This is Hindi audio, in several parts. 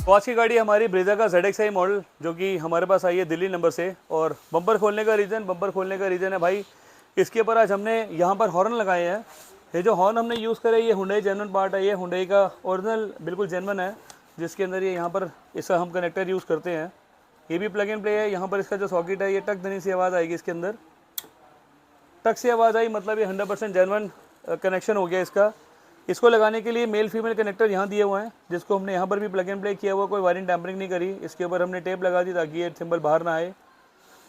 तो आज की गाड़ी हमारी ब्रेजा का ZXi मॉडल जो कि हमारे पास आई है दिल्ली नंबर से। और बम्पर खोलने का रीज़न है भाई, इसके ऊपर आज हमने यहाँ पर हॉर्न लगाए हैं। ये जो हॉर्न हमने यूज़ करे ये हुंडई जेन्युइन पार्ट है, ये हुंडई का ओरिजिनल बिल्कुल जेन्युइन है, जिसके अंदर ये यहाँ पर इसका हम कनेक्टर यूज़ करते हैं। ये भी प्लग एंड प्ले है। यहाँ पर इसका जो सॉकेट है ये टक धनी सी आवाज़ आएगी इसके अंदर, टक से आवाज़ आई मतलब ये 100% जेन्युइन कनेक्शन हो गया इसका। इसको लगाने के लिए मेल फीमेल कनेक्टर यहाँ दिए हुए हैं, जिसको हमने यहाँ पर भी प्लग एंड प्ले किया हुआ, कोई वायरिंग टैम्परिंग नहीं करी। इसके ऊपर हमने टेप लगा दी ताकि ये सिंबल बाहर ना आए।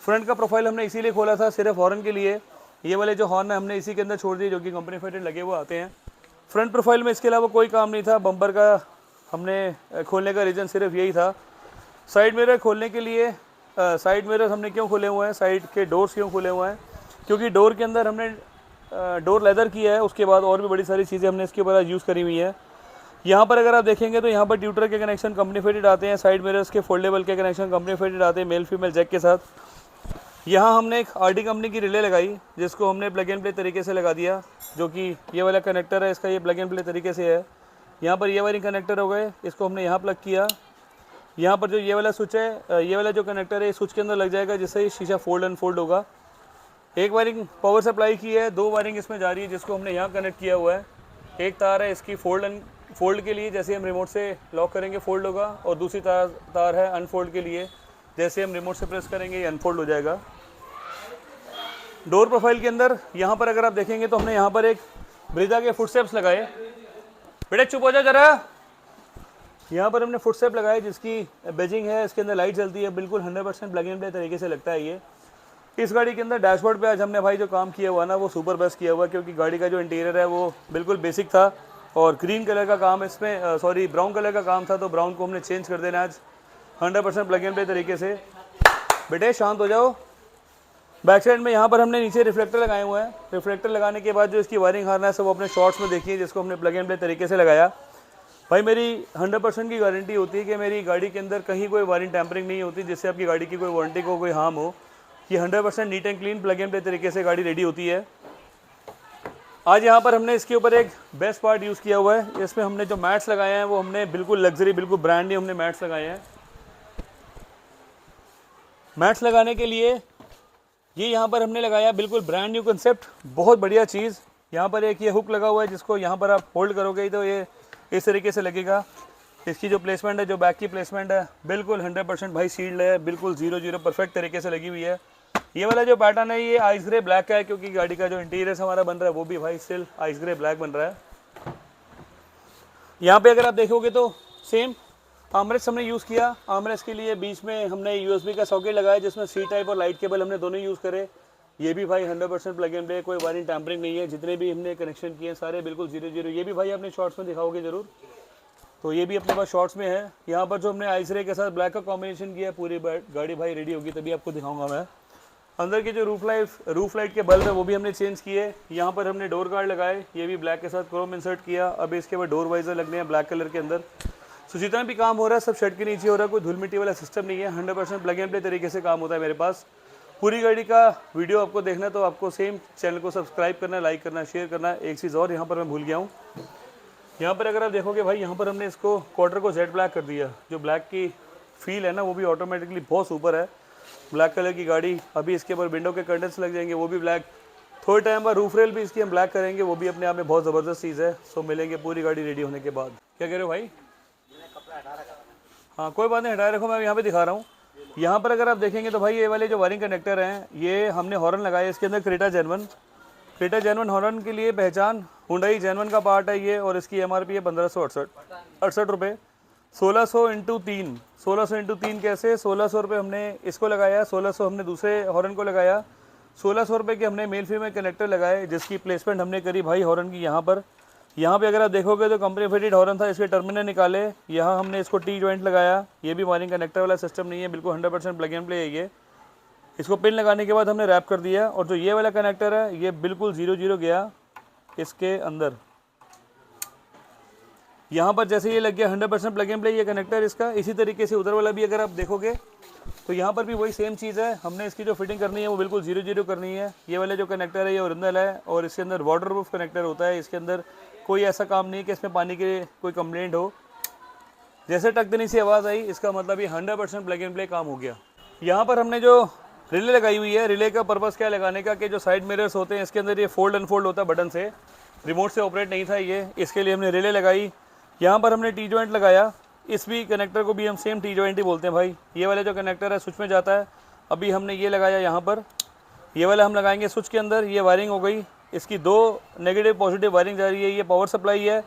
फ्रंट का प्रोफाइल हमने इसीलिए खोला था सिर्फ हॉर्न के लिए। ये वाले जो हॉर्न है हमने इसी के अंदर छोड़ दिए जो कि कंपनी फिटेड लगे हुए आते हैं। फ्रंट प्रोफाइल में इसके अलावा कोई काम नहीं था। बम्पर का हमने खोलने का रीज़न सिर्फ यही था। साइड मिरर खोलने के लिए साइड मिरर हमने क्यों खोले हुए हैं, साइड के डोर्स क्यों खोले हुए हैं, क्योंकि डोर के अंदर हमने डोर लेदर किया है। उसके बाद और भी बड़ी सारी चीज़ें हमने इसके ऊपर यूज़ करी हुई है। यहाँ पर अगर आप देखेंगे तो यहाँ पर ट्यूटर के कनेक्शन कंपनी फिटेड आते हैं, साइड मिरर्स के फोल्डेबल के कनेक्शन कंपनी फिटेड आते हैं मेल फीमेल जैक के साथ। यहाँ हमने एक RD कंपनी की रिले लगाई जिसको हमने प्लग एंड प्ले तरीके से लगा दिया, जो कि ये वाला कनेक्टर है इसका, ये प्लग एंड प्ले तरीके से है। यहाँ पर ये वायरिंग कनेक्टर हो गए, इसको हमने यहाँ प्लग किया। यहाँ पर जो ये वाला स्विच है, ये वाला जो कनेक्टर है इस स्विच के अंदर लग जाएगा, जिससे ये शीशा फोल्ड अनफोल्ड होगा। एक वायरिंग पावर सप्लाई की है, 2 वायरिंग इसमें जा रही है जिसको हमने यहाँ कनेक्ट किया हुआ है। एक तार है इसकी फोल्ड के लिए, जैसे हम रिमोट से लॉक करेंगे फोल्ड होगा, और दूसरी तार है अनफोल्ड के लिए, जैसे हम रिमोट से प्रेस करेंगे ये अनफोल्ड हो जाएगा। डोर प्रोफाइल के अंदर यहाँ पर अगर आप देखेंगे तो हमने यहाँ पर एक ब्रेजा के फुटस्टेप्स लगाए। बेटे चुप हो जा जरा। यहाँ पर हमने फुटस्टेप लगाए जिसकी बेजिंग है, इसके अंदर लाइट जलती है, बिल्कुल 100% प्लग एंड प्ले तरीके से लगता है ये। इस गाड़ी के अंदर डैशबोर्ड पे आज हमने भाई जो काम किया हुआ ना वो सुपर बेस्ट किया हुआ, क्योंकि गाड़ी का जो इंटीरियर है वो बिल्कुल बेसिक था और ग्रीन कलर का काम इसमें ब्राउन कलर का काम था, तो ब्राउन को हमने चेंज कर देना आज 100% प्लग एंड प्ले तरीके से। बेटे शांत हो जाओ। बैक साइड में यहाँ पर हमने नीचे रिफ्लेक्टर लगाए हुए हैं। रिफ्लेक्टर लगाने के बाद जो इसकी वायरिंग हार्नेस है वो अपने शॉर्ट्स में देखिए, जिसको हमने प्लग एंड प्ले तरीके से लगाया। भाई मेरी 100% की गारंटी होती है कि मेरी गाड़ी के अंदर कहीं कोई वायरिंग टैम्परिंग नहीं होती जिससे आपकी गाड़ी की कोई वारंटी को कोई हार्म हो। ये 100% neat and clean plug and play तरीके से गाड़ी रेडी होती है। आज यहाँ पर हमने इसके ऊपर एक बेस्ट पार्ट यूज़ किया हुआ है। इसमें हमने जो मैट्स लगाए हैं वो हमने बिल्कुल लग्जरी, बिल्कुल ब्रांड न्यू हमने मैट्स लगाए हैं। मैट्स लगाने के लिए ये यहाँ पर हमने लगाया बिल्कुल ब्रांड न्यू कंसेप्ट, बहुत बढ़िया चीज़। यहाँ पर एक ये हुक लगा हुआ है जिसको यहाँ पर आप होल्ड करोगे तो ये इस तरीके से लगेगा। इसकी जो प्लेसमेंट है, जो बैक की प्लेसमेंट है, बिल्कुल 100% भाई सील्ड है, बिल्कुल 0-0 परफेक्ट तरीके से लगी हुई है। ये वाला जो पैटर्न है ये आइस ग्रे ब्लैक का है, क्योंकि गाड़ी का जो इंटीरियर हमारा बन रहा है वो भी भाई स्टिल आइस ग्रे ब्लैक बन रहा है। यहाँ पे अगर आप देखोगे तो सेम आर्मरेस्ट हमने यूज़ किया। आर्मरेस्ट के लिए बीच में हमने USB का सॉकेट लगाया जिसमें C टाइप और लाइट केबल हमने दोनों यूज़ करे। ये भी भाई 100% प्लग एंड प्ले, कोई वायरिंग टैम्परिंग नहीं है। जितने भी हमने कनेक्शन किए सारे बिल्कुल 0-0। ये भी भाई अपने शॉर्ट्स में दिखाओगे ज़रूर, तो ये भी अपने पास शॉर्ट्स में है। यहाँ पर जो हमने आइस रे के साथ ब्लैक का कॉम्बिनेशन किया है, पूरी गाड़ी भाई रेडी होगी तभी आपको दिखाऊंगा मैं। अंदर के जो रूफ लाइट के बल्ब है वो भी हमने चेंज किए। यहाँ पर हमने डोर गार्ड लगाए, ये भी ब्लैक के साथ क्रोम इंसर्ट किया। अब इसके बाद डोर वाइजर लगने हैं ब्लैक कलर के अंदर। सो जितना भी काम हो रहा है सब शेड के नीचे हो रहा है, कोई धूल मिट्टी वाला सिस्टम नहीं है। 100% प्लग एंड प्ले तरीके से काम होता है मेरे पास। पूरी गाड़ी का वीडियो आपको देखना है तो आपको सेम चैनल को सब्सक्राइब करना है, लाइक करना है, शेयर करना है। एक चीज़ और यहाँ पर मैं भूल गया हूँ, यहाँ पर अगर आप देखोगे भाई यहाँ पर हमने इसको क्वार्टर को जेट ब्लैक कर दिया। जो ब्लैक की फील है ना वो भी ऑटोमेटिकली बहुत सुपर है। ब्लैक कलर की गाड़ी, अभी इसके ऊपर विंडो के कर्टन्स लग जाएंगे वो भी ब्लैक। थोड़े टाइम बाद रूफ रेल भी इसकी हम ब्लैक करेंगे, वो भी अपने आप में बहुत ज़बरदस्त चीज़ है। सो मिलेंगे पूरी गाड़ी रेडी होने के बाद। क्या कह रहे हो भाई? हाँ कोई बात नहीं, हटाए रखो, मैं यहाँ पे दिखा रहा हूँ। यहाँ पर अगर आप देखेंगे तो भाई ये वाले जो वायरिंग कनेक्टर हैं ये हमने हॉर्न लगाए इसके अंदर। क्रेटा जेन्युइन हॉर्न के लिए पहचान हुंडई जेन्युइन का पार्ट है ये, और इसकी MRP है 1568 रुपये। 1600 × 3, 1600 × 3 कैसे? 1600 रुपये हमने इसको लगाया, 1600 हमने दूसरे हॉर्न को लगाया, 1600 रुपये के हमने मेल फीमेल कनेक्टर लगाए, जिसकी प्लेसमेंट हमने करी भाई हॉर्न की यहाँ पर। यहाँ पे अगर आप देखोगे तो कंपनी फिटेड हॉर्न था, इसके टर्मिनल निकाले, यहाँ हमने इसको T जॉइंट लगाया। ये भी वायरिंग कनेक्टर वाला सिस्टम नहीं है, बिल्कुल 100% प्लग एंड प्ले है ये। इसको पिन लगाने के बाद हमने रैप कर दिया, और जो ये वाला कनेक्टर है ये बिल्कुल 0-0 गया इसके अंदर। यहाँ पर जैसे ये लग गया 100% प्लग एंड प्ले ये कनेक्टर इसका। इसी तरीके से उधर वाला भी अगर आप देखोगे तो यहाँ पर भी वही सेम चीज़ है। हमने इसकी जो फिटिंग करनी है वो बिल्कुल 0-0 करनी है। ये वाला जो कनेक्टर है ये ओरिजिनल है, और इसके अंदर वाटर प्रूफ कनेक्टर होता है। इसके अंदर कोई ऐसा काम नहीं है कि इसमें पानी की कोई कंप्लेंट हो। जैसे टक देने से आवाज़ आई, इसका मतलब ये 100% प्लग एंड प्ले काम हो गया। यहाँ पर हमने जो रिले लगाई हुई है, रिले का पर्पज़ क्या है लगाने का कि जो साइड मिरर्स होते हैं इसके अंदर ये फोल्ड अनफोल्ड होता है बटन से, रिमोट से ऑपरेट नहीं था ये, इसके लिए हमने रिले लगाई। यहाँ पर हमने टी जॉइंट लगाया, इस भी कनेक्टर को भी हम सेम टी जॉइंट ही बोलते हैं भाई। ये वाला जो कनेक्टर है स्विच में जाता है, अभी हमने ये लगाया यहाँ पर, ये वाला हम लगाएंगे स्विच के अंदर। ये वायरिंग हो गई, इसकी 2 नेगेटिव पॉजिटिव वायरिंग जा रही है, ये पावर सप्लाई है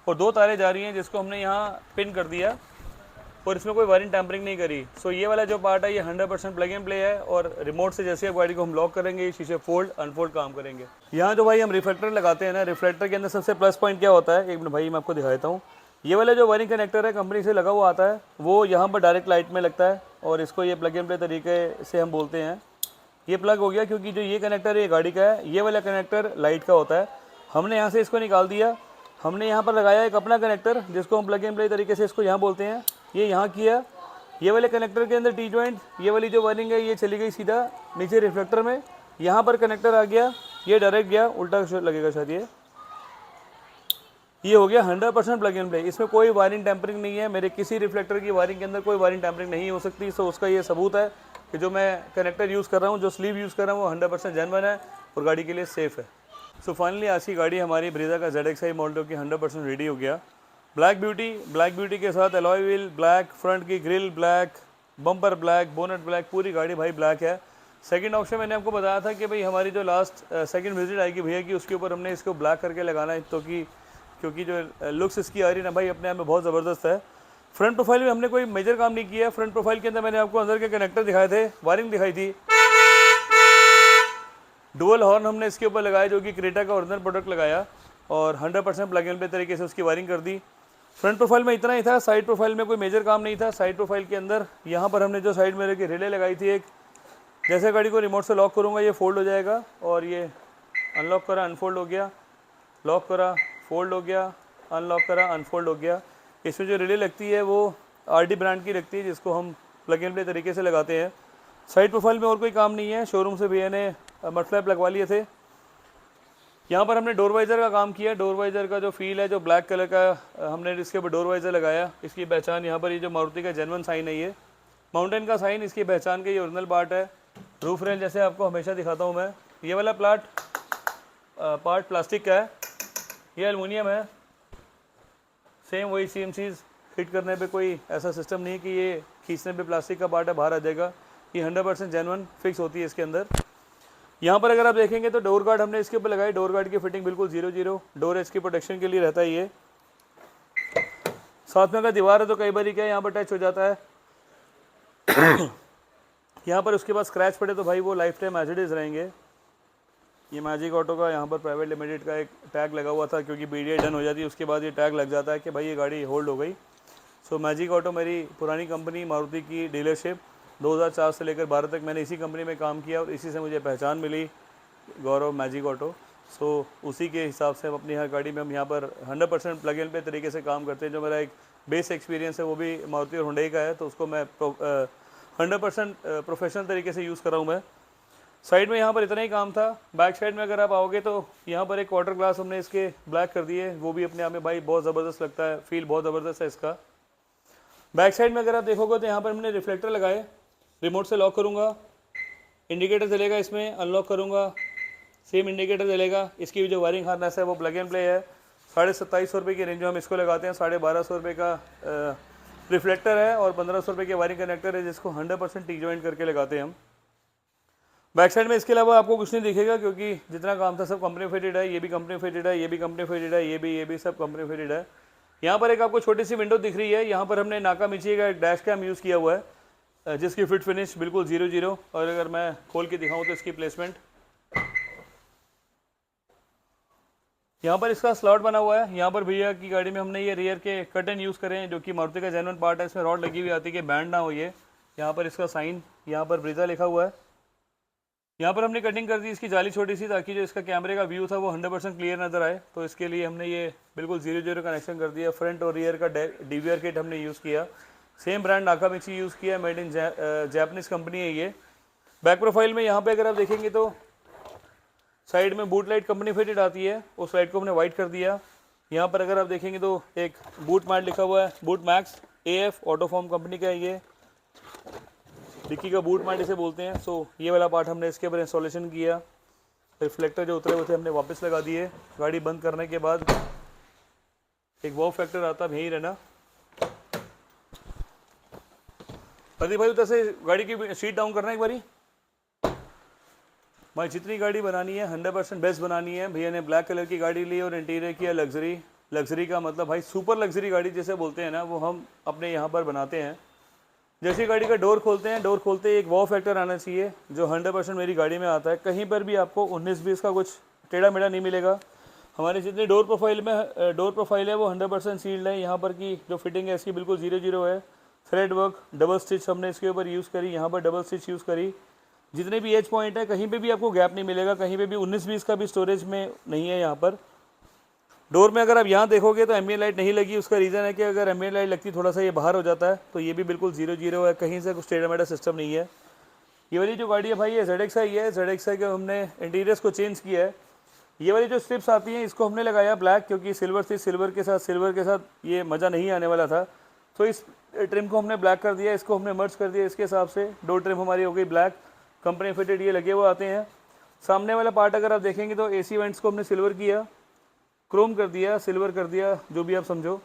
और 2 तारें जा रही हैं जिसको हमने यहाँ पिन कर दिया और इसमें कोई वायरिंग टैम्परिंग नहीं करी। सो ये वाला जो पार्ट है ये 100% प्लग एंड प्ले है और रिमोट से जैसे गाड़ी को हम लॉक करेंगे ये शीशे फोल्ड अनफोल्ड काम करेंगे। यहाँ जो भाई हम रिफ्लेक्टर लगाते हैं ना, रिफ्लेक्टर के अंदर सबसे प्लस पॉइंट क्या होता है, एक मिनट भाई मैं आपको दिखा देता हूँ। ये वाला जो वायरिंग कनेक्टर है कंपनी से लगा हुआ आता है, वो यहाँ पर डायरेक्ट लाइट में लगता है और इसको ये प्लग एंड प्ले तरीके से हम बोलते हैं। ये प्लग हो गया क्योंकि जो ये कनेक्टर है ये गाड़ी का है, ये वाला कनेक्टर लाइट का होता है। हमने यहाँ से इसको निकाल दिया, हमने यहाँ पर लगाया एक अपना कनेक्टर जिसको हम प्लग एंड प्ले तरीके से इसको यहाँ बोलते हैं। ये यहाँ किया, ये वाले कनेक्टर के अंदर टी जॉइंट, ये वाली जो वायरिंग है ये चली गई सीधा नीचे रिफ्लेक्टर में। यहाँ पर कनेक्टर आ गया, ये डायरेक्ट गया, उल्टा लगेगा शायद ये हो गया 100% प्लग एंड प्ले। इसमें कोई वायरिंग टैम्परिंग नहीं है, मेरे किसी रिफ्लेक्टर की वायरिंग के अंदर कोई वायरिंग टैम्परिंग नहीं हो सकती। सो उसका ये सबूत है कि जो मैं कनेक्टर यूज़ कर रहा हूँ, जो स्लीव यूज़ कर रहा हूँ वो 100% जेन्युइन है और गाड़ी के लिए सेफ़ है। सो फाइनली आज की गाड़ी हमारी ब्रीजा का ZXi मॉडल की 100% रेडी हो गया। ब्लैक ब्यूटी के साथ अलॉय व्हील ब्लैक, फ्रंट की grill black, bumper black, bonnet black, पूरी गाड़ी भाई ब्लैक है। सेकंड ऑप्शन मैंने आपको बताया था कि भाई हमारी जो लास्ट सेकंड विजिट आएगी भैया की, उसके ऊपर हमने इसको ब्लैक करके लगाना है तो क्योंकि जो लुक्स इसकी आ रही है ना भाई अपने आप में बहुत ज़बरदस्त है। फ्रंट प्रोफाइल में हमने कोई मेजर काम नहीं किया। फ्रंट प्रोफाइल के अंदर मैंने आपको अंदर के कनेक्टर दिखाए थे, वायरिंग दिखाई थी, डुअल हॉर्न हमने इसके ऊपर लगाया जो कि क्रेटा का ओरिजिनल प्रोडक्ट लगाया और 100% प्लग एंड प्ले तरीके से उसकी वायरिंग कर दी। फ्रंट प्रोफाइल में इतना ही था, साइड प्रोफाइल में कोई मेजर काम नहीं था। साइड प्रोफाइल के अंदर यहाँ पर हमने जो साइड मिरर की रिले लगाई थी एक, जैसे गाड़ी को रिमोट से लॉक करूँगा ये फोल्ड हो जाएगा और ये अनलॉक करा अनफोल्ड हो गया, लॉक करा फोल्ड हो गया, अनलॉक करा अनफोल्ड हो गया। इसमें जो रिले लगती है वो RD ब्रांड की लगती है जिसको हम प्लग एंड प्ले तरीके से लगाते हैं। साइड प्रोफाइल में और कोई काम नहीं है, शोरूम से भैया ने मड फ्लैप लगवा लिए थे। यहाँ पर हमने डोर वाइज़र का काम किया। डोर वाइज़र का जो फील है, जो ब्लैक कलर का हमने इसके ऊपर डोर वाइज़र लगाया। इसकी पहचान यहाँ पर ये जो मारुति का जेन्युइन साइन है, ये माउंटेन का साइन, इसकी पहचान का ये ओरिजिनल पार्ट है। रूफ रेल जैसे आपको हमेशा दिखाता हूँ मैं, ये वाला पार्ट प्लास्टिक का है, ये एलुमिनियम है। सेम वही CMCs फिट करने पे कोई ऐसा सिस्टम नहीं है कि ये खींचने पे प्लास्टिक का पार्ट है बाहर आ जाएगा। ये 100% जेन्युइन फिक्स होती है इसके अंदर। यहाँ पर अगर आप देखेंगे तो डोर गार्ड हमने इसके ऊपर लगाई। डोर गार्ड की फिटिंग बिल्कुल 0-0, डोर एज की प्रोटेक्शन के लिए रहता है ये। साथ में अगर दीवार है तो कई बार क्या यहाँ पर टच हो जाता है यहाँ पर उसके बाद स्क्रैच पड़े तो भाई वो lifetime as it is रहेंगे। ये मैजिक ऑटो का यहाँ पर प्राइवेट लिमिटेड का एक टैग लगा हुआ था, क्योंकि BDI डन हो जाती है उसके बाद ये टैग लग जाता है कि भाई ये गाड़ी होल्ड हो गई। सो मैजिक ऑटो मेरी पुरानी कंपनी मारुति की डीलरशिप 2004 से लेकर 12 तक मैंने इसी कंपनी में काम किया और इसी से मुझे पहचान मिली, गौरव मैजिक ऑटो। सो उसी के हिसाब से हम अपनी हर गाड़ी में हम यहाँ पर 100% प्लग एंड प्ले तरीके से काम करते हैं। जो मेरा एक बेस एक्सपीरियंस है वो भी मारुति और हुंडई का है, तो उसको मैं 100% प्रोफेशनल तरीके से यूज़ कर रहा हूँ मैं। साइड में यहाँ पर इतना ही काम था। बैक साइड में अगर आप आओगे तो यहाँ पर एक वाटर ग्लास हमने इसके ब्लैक कर दिए, वो भी अपने आप में भाई बहुत ज़बरदस्त लगता है, फील बहुत ज़बरदस्त है इसका। बैक साइड में अगर आप देखोगे तो यहाँ पर हमने रिफ्लेक्टर लगाए। रिमोट से लॉक करूँगा, इंडिकेटर जलेगा, इसमें अनलॉक करूँगा, सेम इंडिकेटर जलेगा। इसकी भी जो वायरिंग हार्नेस है वो प्लग एंड प्ले है। 2750 रुपये की रेंज में हम इसको लगाते हैं। 1250 रुपये का रिफ्लेक्टर है और 1500 रुपये के वायरिंग कनेक्टर है जिसको 100% टी जॉइंट करके लगाते हैं हम। बैक साइड में इसके अलावा आपको कुछ नहीं दिखेगा क्योंकि जितना काम था सब कंपनी फिटेड है। ये भी कंपनी फिटेड है, ये भी कंपनी फिटेड है, ये भी सब कंपनी फिटेड है। यहाँ पर एक आपको छोटी सी विंडो दिख रही है, यहाँ पर हमने नाकामिची का एक डैश कैम यूज़ किया हुआ है जिसकी फिट फिनिश बिल्कुल 0-0। और अगर मैं खोल के दिखाऊँ तो इसकी प्लेसमेंट यहाँ पर इसका स्लॉट बना हुआ है। यहाँ पर भैया की गाड़ी में हमने ये रियर के कर्टन यूज़ करे हैं जो कि मारुति का जेन्युइन पार्ट है। इसमें रॉड लगी हुई आती है कि बैंड ना हो। ये यहाँ पर इसका साइन, यहाँ पर ब्रीजा लिखा हुआ है। यहाँ पर हमने कटिंग कर दी इसकी जाली छोटी सी, ताकि जो इसका कैमरे का व्यू था वो 100% क्लियर नज़र आए। तो इसके लिए हमने ये बिल्कुल 0-0 कनेक्शन कर दिया। फ्रंट और रियर का DVR किट हमने यूज़ किया। सेम ब्रांड नाकामिची यूज़ किया, मेड इन जापानीज़ कंपनी है ये। बैक प्रोफाइल में यहाँ पे अगर आप देखेंगे तो साइड में बूट लाइट कंपनी फिटेड आती है, उस लाइट को हमने वाइट कर दिया। यहाँ पर अगर आप देखेंगे तो एक बूट मैट लिखा हुआ है, बूट मैक्स AF ऑटोफॉर्म कंपनी का है ये, डिक्की का बूट मैट इसे बोलते हैं। सो ये वाला पार्ट हमने इसके ऊपर इंस्टॉलेशन किया, रिफ्लेक्टर जो उतरे हुए थे हमने वापस लगा दिए। गाड़ी बंद करने के बाद एक वॉव फैक्टर आता है, यहीं रहना। प्रदीप भाई उधर से गाड़ी की सीट डाउन करना एक बारी। भाई जितनी गाड़ी बनानी है 100% बेस्ट बनानी है। भैया ने ब्लैक कलर की गाड़ी ली और इंटीरियर किया लग्जरी। लग्जरी का मतलब भाई सुपर लग्जरी गाड़ी जैसे बोलते हैं ना, वो हम अपने यहाँ पर बनाते हैं। जैसे गाड़ी का डोर खोलते हैं, डोर खोलते ही एक वॉव फैक्टर आना चाहिए जो 100% मेरी गाड़ी में आता है। कहीं पर भी आपको 19-20 का कुछ टेढ़ा मेढ़ा नहीं मिलेगा। हमारी जितनी डोर प्रोफाइल है वो 100% सील्ड है। यहाँ पर की जो फिटिंग है इसकी बिल्कुल 0-0 है। थ्रेड वर्क, डबल स्टिच हमने इसके ऊपर यूज़ करी, यहाँ पर डबल स्टिच यूज़ करी। जितने भी एज पॉइंट है कहीं पे भी आपको गैप नहीं मिलेगा, कहीं पे भी 19-20 का भी स्टोरेज में नहीं है। यहाँ पर डोर में अगर आप यहाँ देखोगे तो एम्बिएंट लाइट नहीं लगी। उसका रीज़न है कि अगर एम्बिएंट लाइट लगती थोड़ा सा ये बाहर हो जाता है। तो ये भी बिल्कुल 0-0 है, कहीं से कुछ टेढ़ा मेढ़ा सिस्टम नहीं है। ये वाली जो गाड़ी है भाई ये ZXi है। ZXi के हमने इंटीरियर्स को चेंज किया है। ये वाली जो स्ट्रिप्स आती हैं इसको हमने लगाया ब्लैक, क्योंकि सिल्वर थी, सिल्वर के साथ ये मज़ा नहीं आने वाला था। तो इस ट्रिम को हमने ब्लैक कर दिया, इसको हमने मर्ज कर दिया इसके हिसाब से। डोर ट्रिम हमारी हो गई ब्लैक, कंपनी फिटेड ये लगे हुए आते हैं। सामने वाला पार्ट अगर आप देखेंगे तो AC वेंट्स को हमने सिल्वर किया, क्रोम कर दिया, सिल्वर कर दिया, जो भी आप समझो।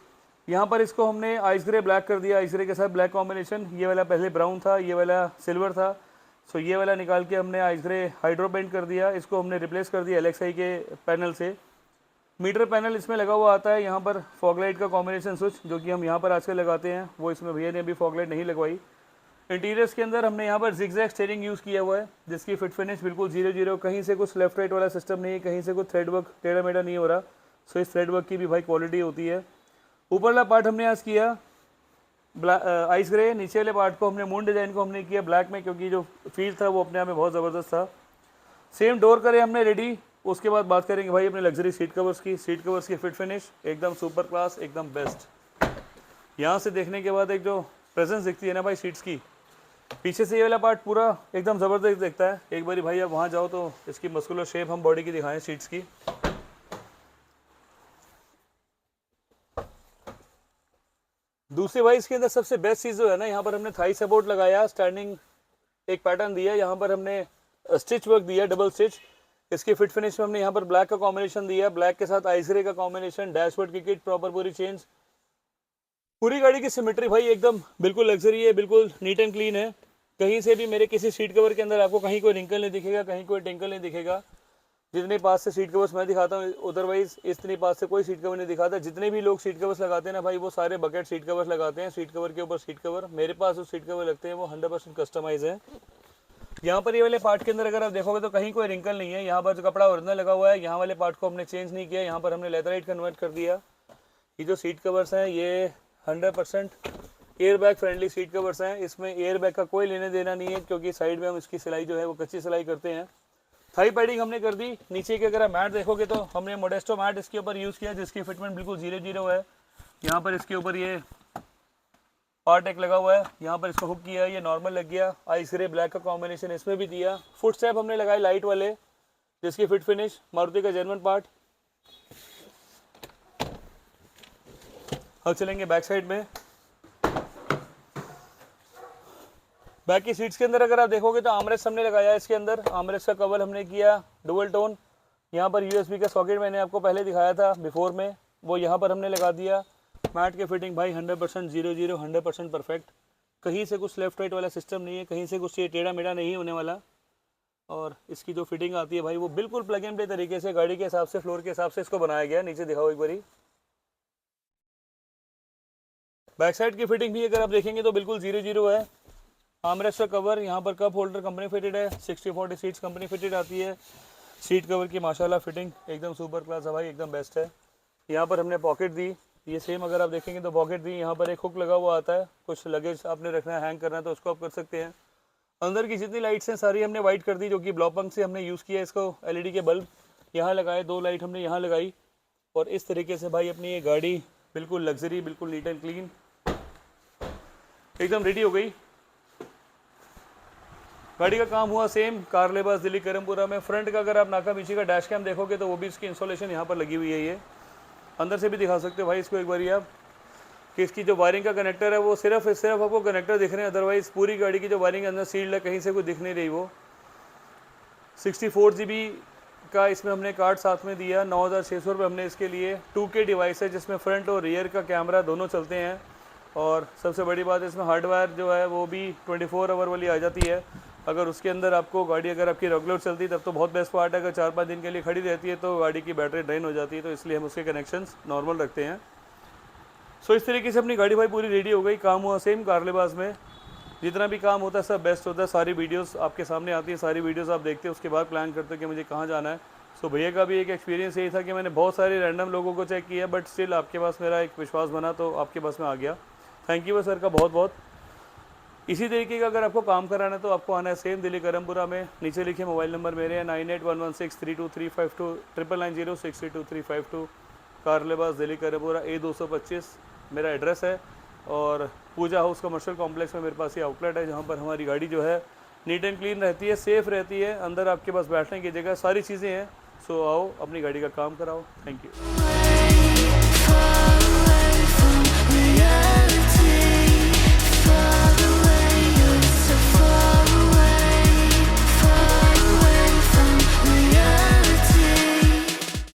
यहाँ पर इसको हमने आइस ग्रे ब्लैक कर दिया, आइस ग्रे के साथ ब्लैक कॉम्बिनेशन। ये वाला पहले ब्राउन था, ये वाला सिल्वर था। सो ये वाला निकाल के हमने आइस ग्रे हाइड्रो पेंट कर दिया। इसको हमने रिप्लेस कर दिया LXi के पैनल से। मीटर पैनल इसमें लगा हुआ आता है। यहाँ पर फॉग लाइट का कॉम्बिनेशन स्विच जो कि हम यहाँ पर आजकल लगाते हैं, वो इसमें भैया ने अभी फॉग लाइट नहीं लगवाई। इंटीरियर्स के अंदर हमने यहाँ पर जिगजैग स्टीयरिंग यूज़ किया हुआ है, जिसकी फिट फिनिश बिल्कुल 0-0, कहीं से कुछ लेफ्ट राइट वाला सिस्टम नहीं है, कहीं से कुछ थ्रेड वर्क टेढ़ा मेढ़ा नहीं हो रहा। सो इस थ्रेड वर्क की भी भाई क्वालिटी होती है। ऊपर वाला पार्ट हमने आज किया आइस ग्रे, नीचे वाले पार्ट को हमने मून डिज़ाइन को हमने किया ब्लैक में, क्योंकि जो फील था वो अपने आप में बहुत ज़बरदस्त था। सेम डोर करें हमने रेडी। उसके बाद बात करेंगे भाई अपने लग्जरी सीट कवर्स की। सीट कवर्स की फिट फिनिश एकदम सुपर क्लास, एकदम बेस्ट। यहाँ से देखने के बाद एक जो प्रेजेंस दिखती है ना भाई सीट्स की, पीछे से ये वाला पार्ट पूरा एकदम ज़बरदस्त दिखता है। एक बारी भाई आप वहाँ जाओ तो इसकी मस्कुलर शेप हम बॉडी की दिखाएं सीट्स की। दूसरी भाई इसके अंदर सबसे बेस्ट चीज़ जो है ना, यहाँ पर हमने थाई सपोर्ट लगाया, स्टैंडिंग एक पैटर्न दिया, यहाँ पर हमने स्टिच वर्क दिया, डबल स्टिच। इसकी फिट फिनिश में हमने यहाँ पर ब्लैक का कॉम्बिनेशन दिया, ब्लैक के साथ आइस ग्रे का कॉम्बिनेशन। डैशबोर्ड की किट प्रॉपर पूरी चेंज। पूरी गाड़ी की सिमेट्री भाई एकदम बिल्कुल लग्जरी है, बिल्कुल नीट एंड क्लीन है। कहीं से भी मेरे किसी सीट कवर के अंदर आपको कहीं कोई रिंकल नहीं दिखेगा, कहीं कोई टिंकल नहीं दिखेगा। जितने पास से सीट कवर्स मैं दिखाता हूँ, अदरवाइज इतनी पास से कोई सीट कवर नहीं दिखाता। जितने भी लोग सीट कवर्स लगाते हैं ना भाई, वो सारे बकेट सीट कवर्स लगाते हैं, सीट कवर के ऊपर सीट कवर। मेरे पास जो सीट कवर लगते हैं वो 100% कस्टमाइज है। यहाँ पर ये वाले पार्ट के अंदर अगर आप देखोगे तो कहीं कोई रिंकल नहीं है। यहाँ पर जो कपड़ा ओरिजिनल लगा हुआ है, यहाँ वाले पार्ट को हमने चेंज नहीं किया, यहाँ पर हमने लेदराइट कन्वर्ट कर दिया। ये जो सीट कवर्स हैं ये 100% air bag friendly seat covers हैं। इसमें एयर बैग का कोई लेने देना नहीं है, क्योंकि साइड में हम इसकी सिलाई जो है वो कच्ची सिलाई करते हैं। थाई पैडिंग हमने कर दी। नीचे के अगर आप मैट देखोगे तो हमने मोडेस्टो मैट इसके ऊपर यूज़ किया, जिसकी फिटमेंट बिल्कुल 0-0 है। यहाँ पर इसके ऊपर ये पार्ट एक लगा हुआ है, यहाँ पर इसको हुक किया, ये नॉर्मल लग गया। आइस ग्रे ब्लैक का कॉम्बिनेशन इसमें भी दिया। फुट स्टेप हमने लगाए लाइट वाले, जिसकी फिट फिनिश मारुति का जर्मन पार्ट। अब चलेंगे बैक साइड में। बैक की सीट्स के अंदर अगर आप देखोगे तो आर्मरेस्ट हमने लगाया है। इसके अंदर आर्मरेस्ट का कवर हमने किया डुअल टोन। यहाँ पर USB का सॉकेट मैंने आपको पहले दिखाया था बिफोर में, वो यहाँ पर हमने लगा दिया। मैट की फिटिंग भाई 100% 0-0, 100% परफेक्ट। कहीं से कुछ लेफ्ट राइट वाला सिस्टम नहीं है, कहीं से कुछ ये टेढ़ा मेढ़ा नहीं होने वाला। और इसकी जो फिटिंग आती है भाई वो बिल्कुल प्लग एंड प्ले तरीके से गाड़ी के हिसाब से, फ्लोर के हिसाब से इसको बनाया गया है। नीचे दिखाओ एक बारी। बैक साइड की फिटिंग भी अगर आप देखेंगे तो बिल्कुल 0-0 है। आर्मरेस्ट का कवर, यहाँ पर कप होल्डर कंपनी फिटेड है। 60-40 सीट्स कंपनी फिटेड आती है। सीट कवर की माशाल्लाह फिटिंग एकदम सुपर क्लास है भाई, एकदम बेस्ट है। यहाँ पर हमने पॉकेट दी, ये सेम अगर आप देखेंगे तो पॉकेट दी। यहाँ पर एक हुक लगा हुआ आता है, कुछ लगेज आपने रखना है, हैंग करना है तो उसको आप कर सकते हैं। अंदर की जितनी लाइट्स हैं सारी हमने वाइट कर दी, जो कि ब्लॉपंग से हमने यूज़ किया। इसको LED के बल्ब यहाँ लगाए, 2 लाइट हमने यहाँ लगाई। और इस तरीके से भाई अपनी ये गाड़ी बिल्कुल लग्जरी, बिल्कुल नीट एंड क्लीन एकदम रेडी हो गई। गाड़ी का काम हुआ सेम कार लेबास दिल्ली करमपुरा में। फ्रंट का अगर आप नाका पीछे का डैश कैम देखोगे तो वो भी इसकी इंस्टॉलेशन यहाँ पर लगी हुई है। ये अंदर से भी दिखा सकते हो भाई इसको एक बार आप। कि इसकी जो वायरिंग का कनेक्टर है वो सिर्फ आपको कनेक्टर दिख रहे हैं, अदरवाइज़ पूरी गाड़ी की जो वायरिंग अंदर सील्ड है, कहीं से कोई दिख नहीं रही वो। 64 GB का इसमें हमने कार्ड साथ में दिया, 9,600 रुपये हमने इसके लिए। 2K डिवाइस है जिसमें फ्रंट और रियर का कैमरा दोनों चलते हैं, और सबसे बड़ी बात है इसमें हार्डवेयर जो है वो भी 24 आवर वाली आ जाती है। अगर उसके अंदर आपको गाड़ी अगर आपकी रेगुलर चलती है तब तो बहुत बेस्ट पार्ट है, अगर 4-5 दिन के लिए खड़ी रहती है तो गाड़ी की बैटरी ड्रेन हो जाती है, तो इसलिए हम उसके कनेक्शंस नॉर्मल रखते हैं। सो इस तरीके से अपनी गाड़ी भाई पूरी रेडी हो गई। काम हुआ सेम कार लिबास में, जितना भी काम होता है सब बेस्ट होता है। सारी वीडियोस आपके सामने आती है, सारी वीडियोस आप देखते हैं, उसके बाद प्लान करते हो कि मुझे कहाँ जाना है। सो भैया का भी एक एक्सपीरियंस यही था कि मैंने बहुत सारे रैंडम लोगों को चेक किया, बट स्टिल आपके पास मेरा एक विश्वास बना तो आपके पास में आ गया। थैंक यू सर का बहुत बहुत। इसी तरीके का अगर आपको काम कराना है तो आपको आना है सेम दिल्ली करमपुरा में। नीचे लिखिए मोबाइल नंबर मेरे हैं 9811632352 9990632352। कार लिबास दिल्ली करमपुरा A225 मेरा एड्रेस है। और पूजा हाउस कमर्शियल कॉम्प्लेक्स में मेरे पास ये आउटलेट है, जहाँ पर हमारी गाड़ी जो है नीट एंड क्लीन रहती है, सेफ़ रहती है, अंदर आपके पास बैठने की जगह सारी चीज़ें हैं। सो आओ अपनी गाड़ी का काम कराओ। Thank you.